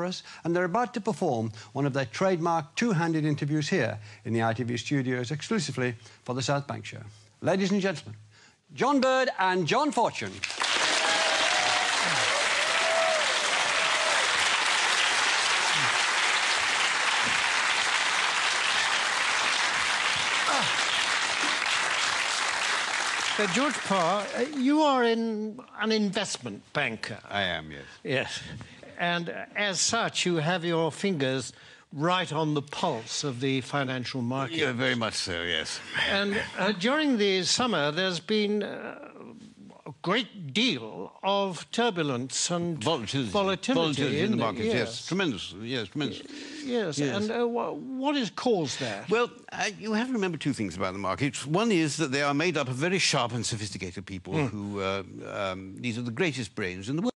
us, and they're about to perform one of their trademark two-handed interviews here in the ITV studios exclusively for the South Bank Show. Ladies and gentlemen, John Bird and John Fortune. George Parr, you are an investment banker. I am, yes. Yes. And as such, you have your fingers right on the pulse of the financial market. Yeah, very much so, yes. And during the summer, there's been a great deal of turbulence and volatility in the markets, yes. Tremendous, yes, tremendous. Yes, and what has caused that? Well, you have to remember two things about the markets. One is that they are made up of very sharp and sophisticated people who, these are the greatest brains in the world.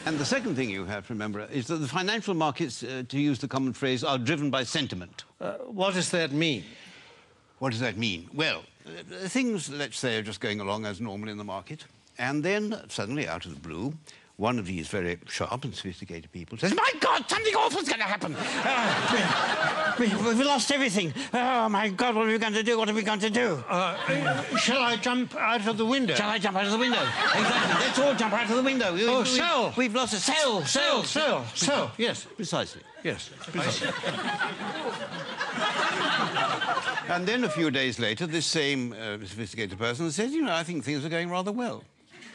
And the second thing you have to remember is that the financial markets, to use the common phrase, are driven by sentiment. What does that mean? What does that mean? Well, things, let's say, are just going along as normal in the market, and then, suddenly, out of the blue, one of these very sharp and sophisticated people says, "My God, something awful's going to happen! We've lost everything. Oh, my God, what are we going to do? What are we going to do?" Shall I jump out of the window? Shall I jump out of the window? Exactly. Let's all jump out of the window. Sell! We've lost a sell! Sell, yes. Precisely. Yes. Precisely. And then a few days later, this same sophisticated person says, "You know, I think things are going rather well."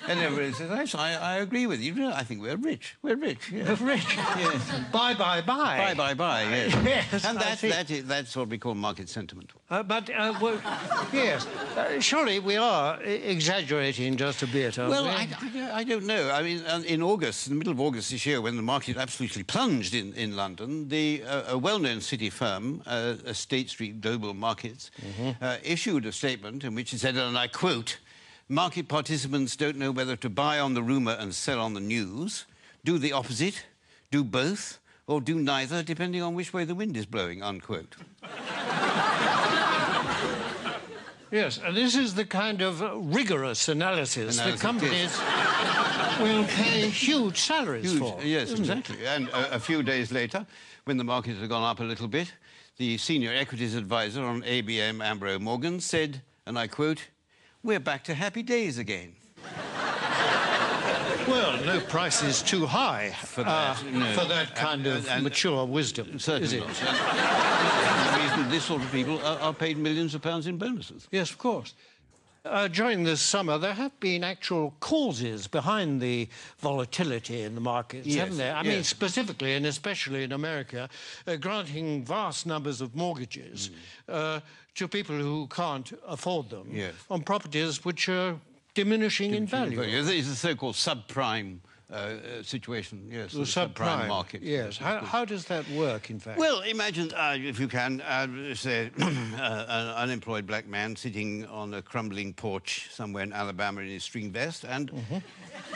And everybody says, "Yes, I agree with you. I think we're rich. We're rich. Yes. We're rich. Yes. Bye. Yes. Yes, and that's what we call market sentiment. Well, yes. Surely we are exaggerating just a bit, aren't we? Well, I don't know. I mean, in August, in the middle of August this year, when the market absolutely plunged in London, a well-known city firm, State Street Global Markets, issued a statement in which it said, and I quote, "Market participants don't know whether to buy on the rumour and sell on the news, do the opposite, do both, or do neither, depending on which way the wind is blowing," unquote. Yes, and this is the kind of rigorous analysis that companies will pay huge salaries for. Yes, exactly. And a few days later, when the markets had gone up a little bit, the senior equities advisor on ABM Ambro Morgan said, and I quote, "We're back to happy days again." Well, no price is too high for that kind of mature wisdom, certainly is it? Not. The reason this sort of people are paid millions of pounds in bonuses. Yes, of course. During this summer, there have been actual causes behind the volatility in the markets, haven't there? I mean, specifically and especially in America, granting vast numbers of mortgages to people who can't afford them on properties which are diminishing in value. It's the so-called subprime situation, yes. The subprime market. Yes. How does that work, in fact? Well, imagine, if you can, say, an unemployed black man sitting on a crumbling porch somewhere in Alabama in his string vest, and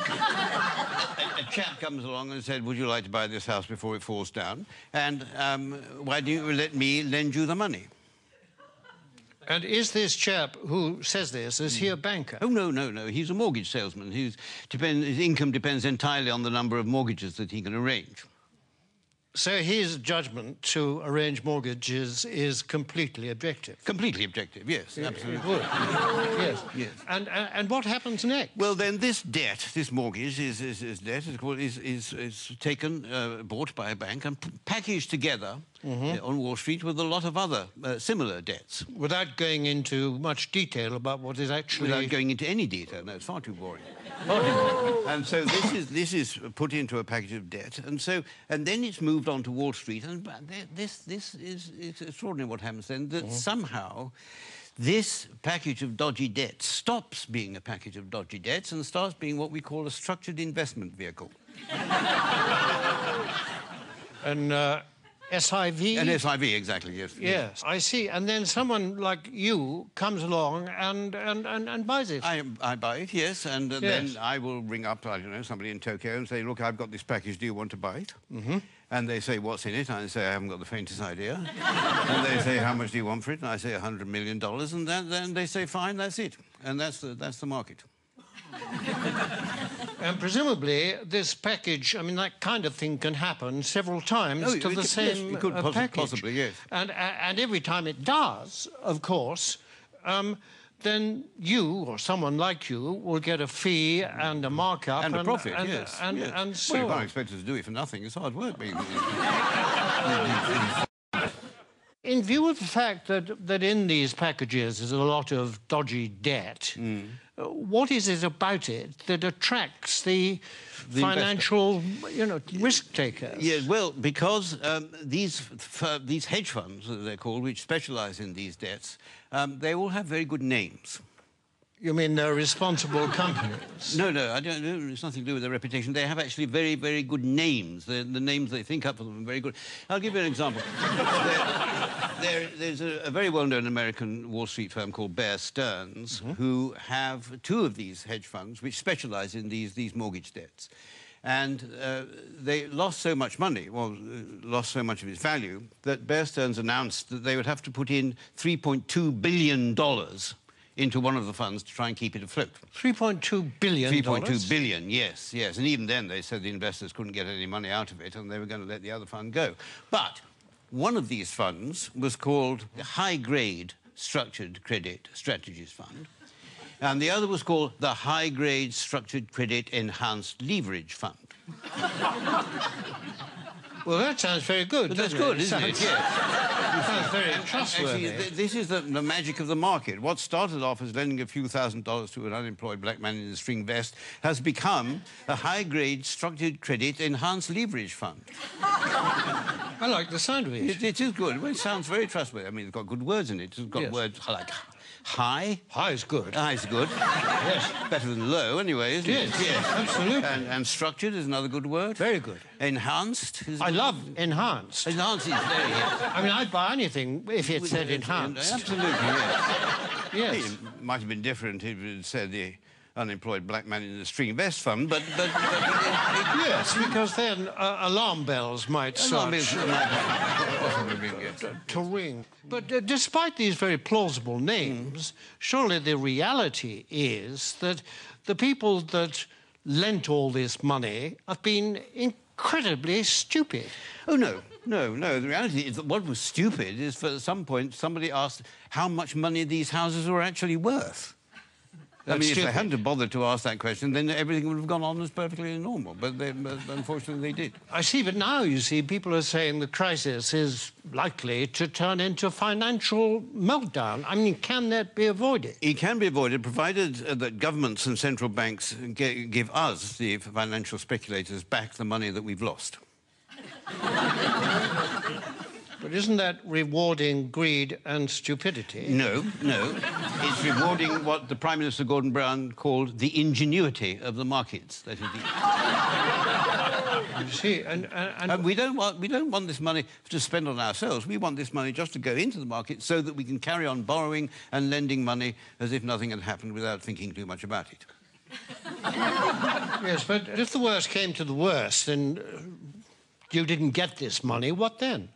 a chap comes along and said, "Would you like to buy this house before it falls down? And why don't you let me lend you the money?" And is this chap who says this, is he a banker? Oh, no. He's a mortgage salesman. His income depends entirely on the number of mortgages that he can arrange. So his judgment to arrange mortgages is completely objective? Completely objective, yes, absolutely. It would. Yes. And what happens next? Well, then this debt, this mortgage, is taken, bought by a bank and packaged together on Wall Street with a lot of other similar debts. Without going into much detail about what is actually... Without going into any detail, no, it's far too boring. And so this is put into a package of debt, and then it's moved on to Wall Street, and this is extraordinary what happens then, that somehow this package of dodgy debts stops being a package of dodgy debts and starts being what we call a structured investment vehicle. And SIV? An SIV, exactly, yes. Yes, I see. And then someone like you comes along and buys it. I buy it, yes, and then I will ring up, I don't know, somebody in Tokyo and say, "Look, I've got this package, do you want to buy it?" And they say, "What's in it?" And I say, "I haven't got the faintest idea." And they say, "How much do you want for it?" And I say, $100 million, and then they say, "Fine, that's it." And that's the market. And presumably this package, I mean, that kind of thing can happen several times to the same package. Possibly, yes. And every time it does, of course, then you or someone like you will get a fee and a markup and a profit, yes. And so well, you can't expect us to do it for nothing. It's hard work being. In view of the fact that in these packages there's a lot of dodgy debt, what is it about it that attracts the financial, risk takers? Yeah, well, because these hedge funds, as they're called, which specialise in these debts, they all have very good names. You mean they're responsible companies? No, I don't. It's nothing to do with their reputation. They have actually very, very good names. The names they think up for them are very good. I'll give you an example. There's a very well-known American Wall Street firm called Bear Stearns, who have two of these hedge funds which specialise in these mortgage debts. And they lost so much money, lost so much of its value, that Bear Stearns announced that they would have to put in $3.2 billion into one of the funds to try and keep it afloat. $3.2 billion? $3.2 billion, yes. And even then they said the investors couldn't get any money out of it and they were going to let the other fund go. But one of these funds was called the High Grade Structured Credit Strategies Fund, and the other was called the High Grade Structured Credit Enhanced Leverage Fund. Well, that sounds very good. But that's good, isn't it? Yes. Sounds very trustworthy. Actually, this is the magic of the market. What started off as lending a few $1,000s to an unemployed black man in a string vest has become a high-grade structured credit enhanced leverage fund. I like the sound of it. It is good. Well, it sounds very trustworthy. I mean, it's got good words in it. It's got words like high. High is good. High is good. Yes. Better than low, anyway, isn't it? Yes, absolutely. And structured is another good word. Very good. Enhanced is... I love enhanced. Enhanced is very, yes. I mean, I'd buy anything if it said enhanced. Absolutely, yes. Yes. It might have been different if it said the unemployed black man in the string vest fund, but yes, because then alarm bells might start to ring. But despite these very plausible names, surely the reality is that the people that lent all this money have been incredibly stupid. Oh, no. The reality is that what was stupid is, for at some point, somebody asked how much money these houses were actually worth. I mean, if they hadn't bothered to ask that question, then everything would have gone on as perfectly normal. But unfortunately, they did. I see, but now, you see, people are saying the crisis is likely to turn into financial meltdown. I mean, can that be avoided? It can be avoided, provided that governments and central banks give us, the financial speculators, back the money that we've lost. But isn't that rewarding greed and stupidity? No. It's rewarding what the Prime Minister Gordon Brown called the ingenuity of the markets. That is You see, and we don't want this money to spend on ourselves. We want this money just to go into the market so that we can carry on borrowing and lending money as if nothing had happened without thinking too much about it. Yes, but if the worst came to the worst, then you didn't get this money, what then?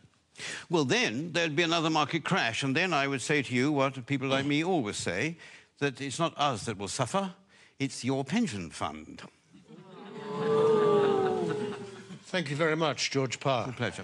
Well, then there'd be another market crash, and then I would say to you what people like me always say, that it's not us that will suffer, it's your pension fund. Thank you very much, George Parr. A pleasure.